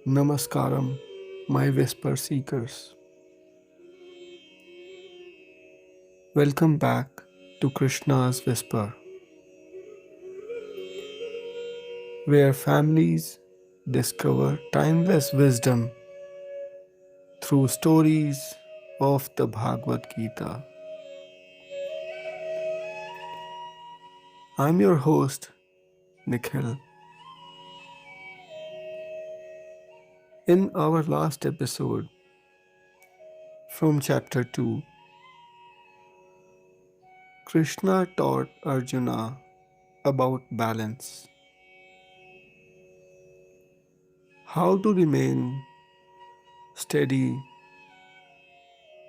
Namaskaram, my whisper seekers. Welcome back to Krishna's Whisper, where families discover timeless wisdom through stories of the Bhagavad Gita. I'm your host, Nikhil. In our last episode from chapter 2, Krishna taught Arjuna about balance, how to remain steady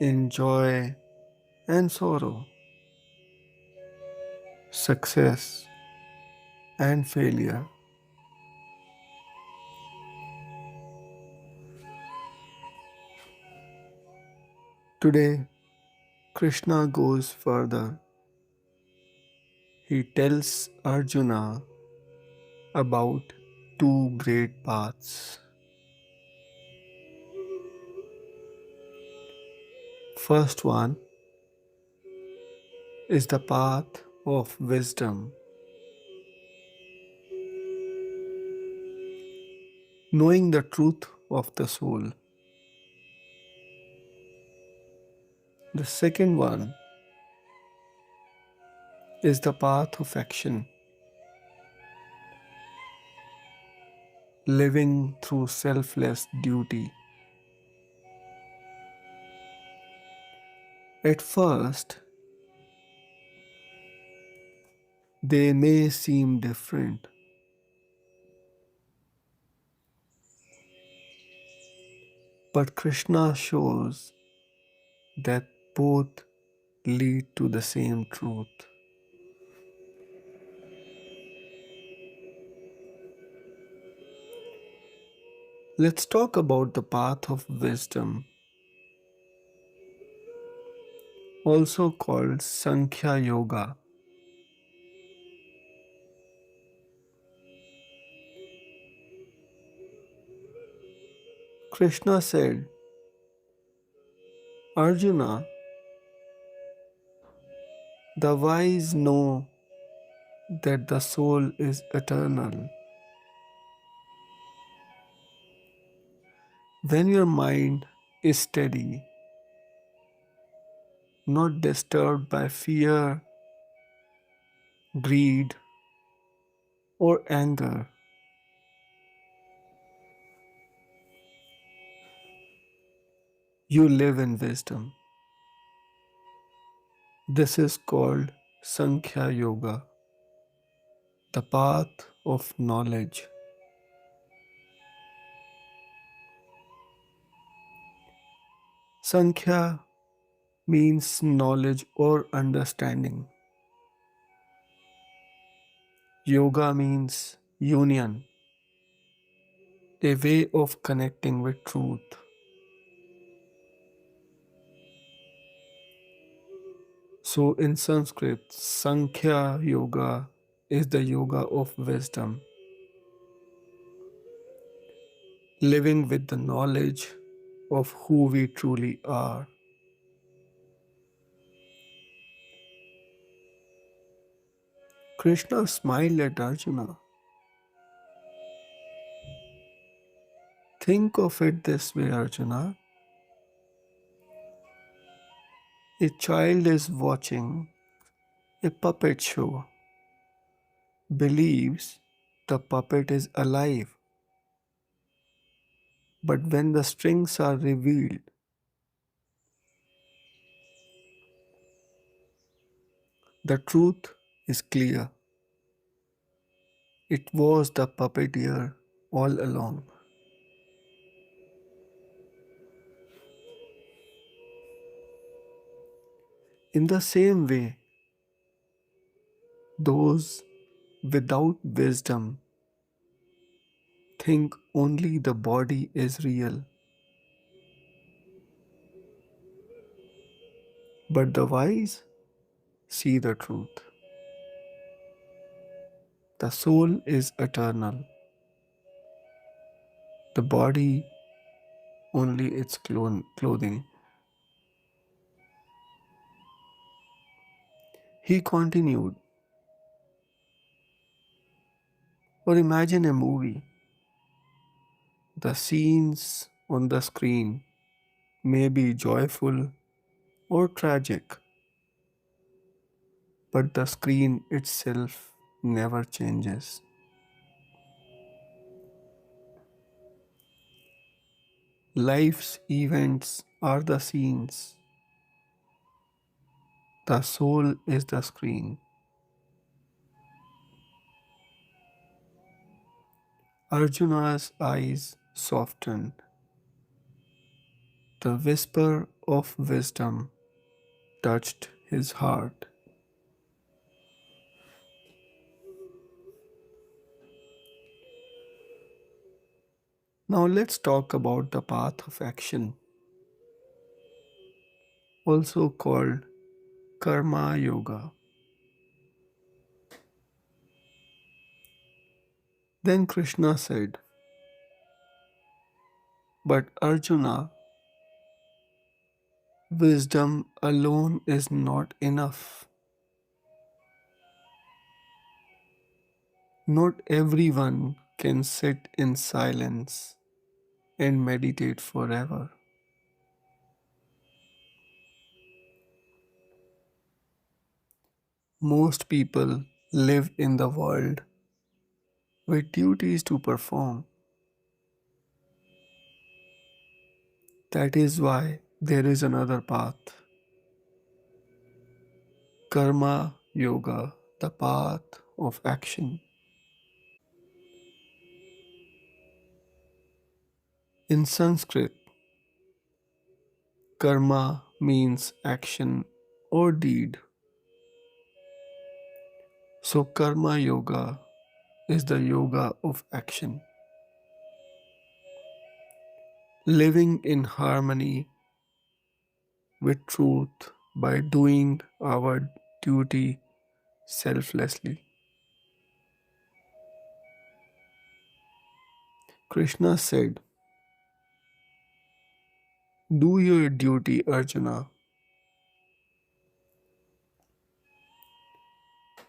in joy and sorrow, success and failure. Today, Krishna goes further. He tells Arjuna about two great paths. First one is the path of wisdom, knowing the truth of the soul. The second one is the path of action, living through selfless duty. At first, they may seem different, but Krishna shows that both lead to the same truth. Let's talk about the path of wisdom, also called Sankhya Yoga. Krishna said, Arjuna, the wise know that the soul is eternal. When your mind is steady, not disturbed by fear, greed, or anger, you live in wisdom. This is called Sankhya Yoga, the path of knowledge. Sankhya means knowledge or understanding. Yoga means union, a way of connecting with truth. So in Sanskrit, Sankhya Yoga is the yoga of wisdom, living with the knowledge of who we truly are. Krishna smiled at Arjuna. Think of it this way, Arjuna. A child is watching a puppet show, believes the puppet is alive, but when the strings are revealed, the truth is clear. It was the puppeteer all along. In the same way, those without wisdom think only the body is real, but the wise see the truth. The soul is eternal. the body only its clothing. He continued, or imagine a movie. The scenes on the screen may be joyful or tragic, but the screen itself never changes. Life's events are the scenes, the soul is the screen. Arjuna's eyes softened. The whisper of wisdom touched his heart. Now let's talk about the path of action, also called Karma Yoga. Then Krishna said, but Arjuna, wisdom alone is not enough. Not everyone can sit in silence and meditate forever. Most people live in the world with duties to perform. That is why there is another path, Karma Yoga, the path of action. In Sanskrit, karma means action or deed. So, Karma Yoga is the yoga of action, living in harmony with truth by doing our duty selflessly. Krishna said, do your duty, Arjuna.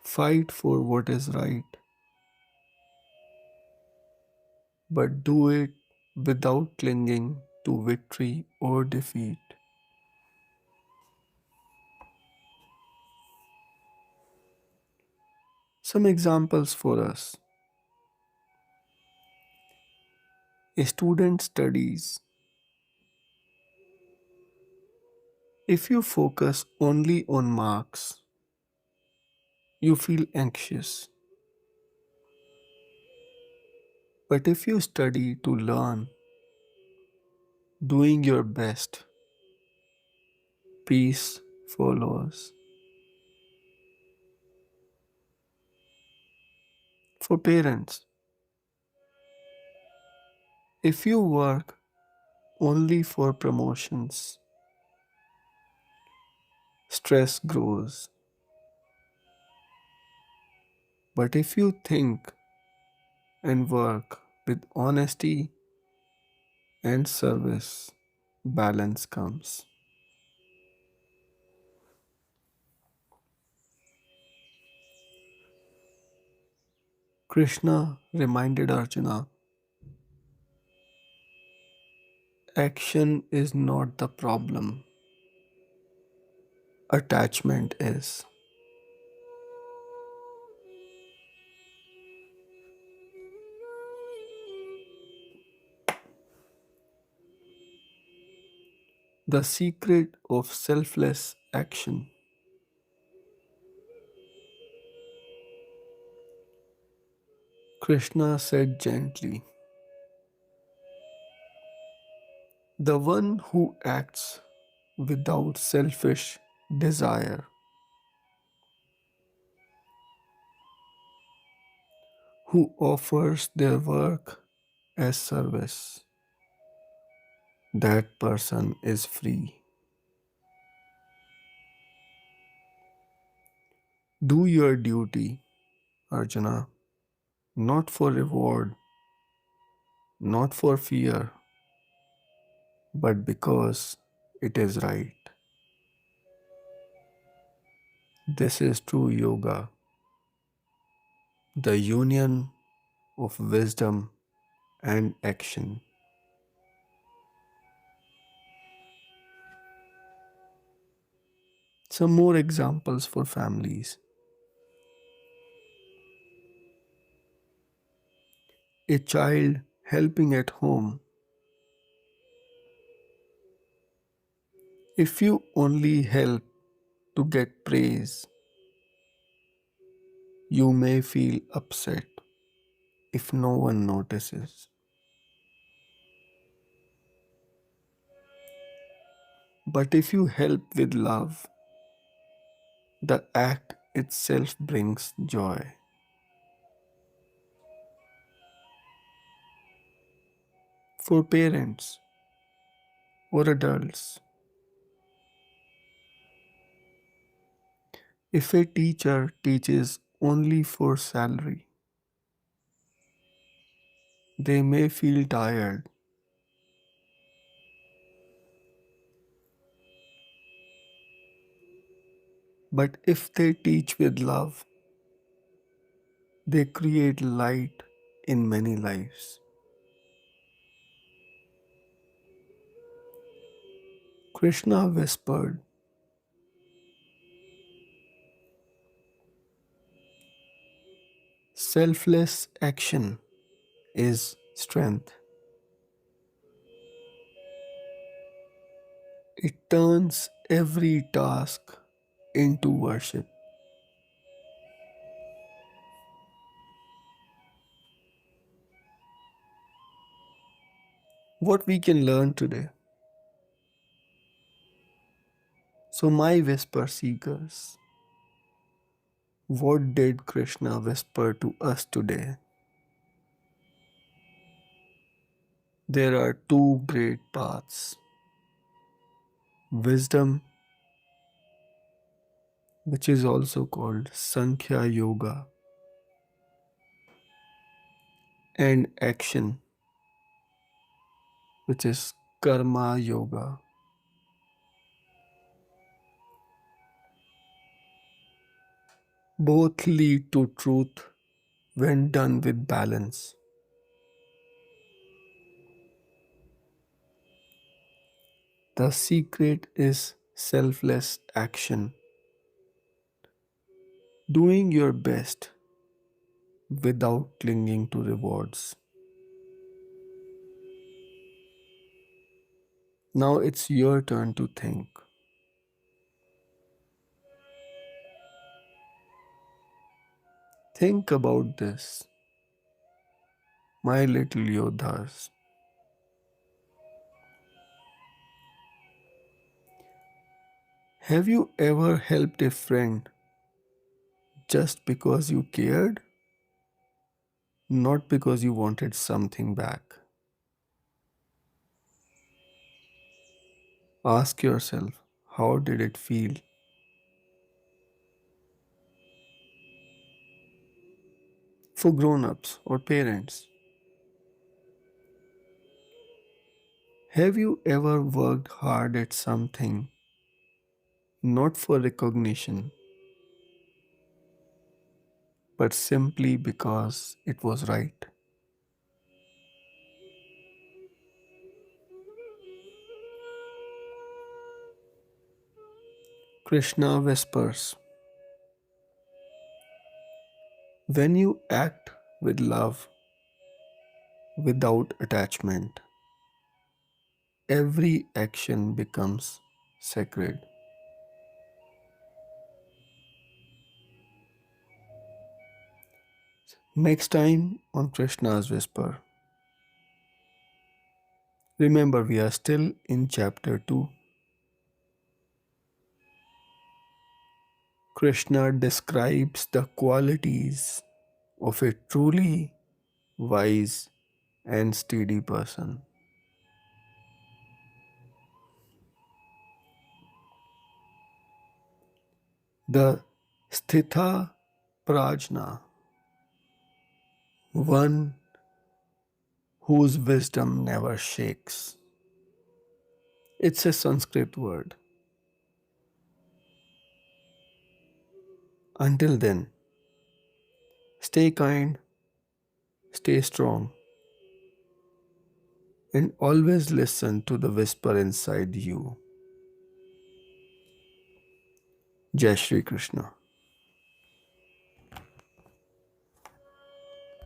Fight for what is right, but do it without clinging to victory or defeat. Some examples for us. A student studies. If you focus only on marks, you feel anxious. But if you study to learn, doing your best, peace follows. For parents, if you work only for promotions, stress grows. But if you think and work with honesty and service, balance comes. Krishna reminded Arjuna, action is not the problem, attachment is. The secret of selfless action. Krishna said gently, the one who acts without selfish desire, who offers their work as service, that person is free. Do your duty, Arjuna, not for reward, not for fear, but because it is right. This is true yoga, the union of wisdom and action. Some more examples for families. A child helping at home. If you only help to get praise, you may feel upset if no one notices. But if you help with love, the act itself brings joy. For parents or adults, if a teacher teaches only for salary, they may feel tired. But if they teach with love, they create light in many lives. Krishna whispered, selfless action is strength. It turns every task into worship. What we can learn today. So, my whisper seekers, what did Krishna whisper to us today? There are two great paths, wisdom, which is also called Sankhya Yoga, and action, which is Karma Yoga. Both lead to truth when done with balance. The secret is selfless action, doing your best without clinging to rewards. Now it's your turn to think. Think about this, my little Yodhas. Have you ever helped a friend just because you cared, not because you wanted something back? Ask yourself, how did it feel? For grown ups or parents, have you ever worked hard at something not for recognition, but simply because it was right? Krishna whispers, when you act with love, without attachment, every action becomes sacred. Next time on Krishna's Whisper, remember we are still in chapter 2. Krishna describes the qualities of a truly wise and steady person. The Sthita Prajna, one whose wisdom never shakes. It's a Sanskrit word. Until then, stay kind, stay strong, and always listen to the whisper inside you. Jai Shri Krishna.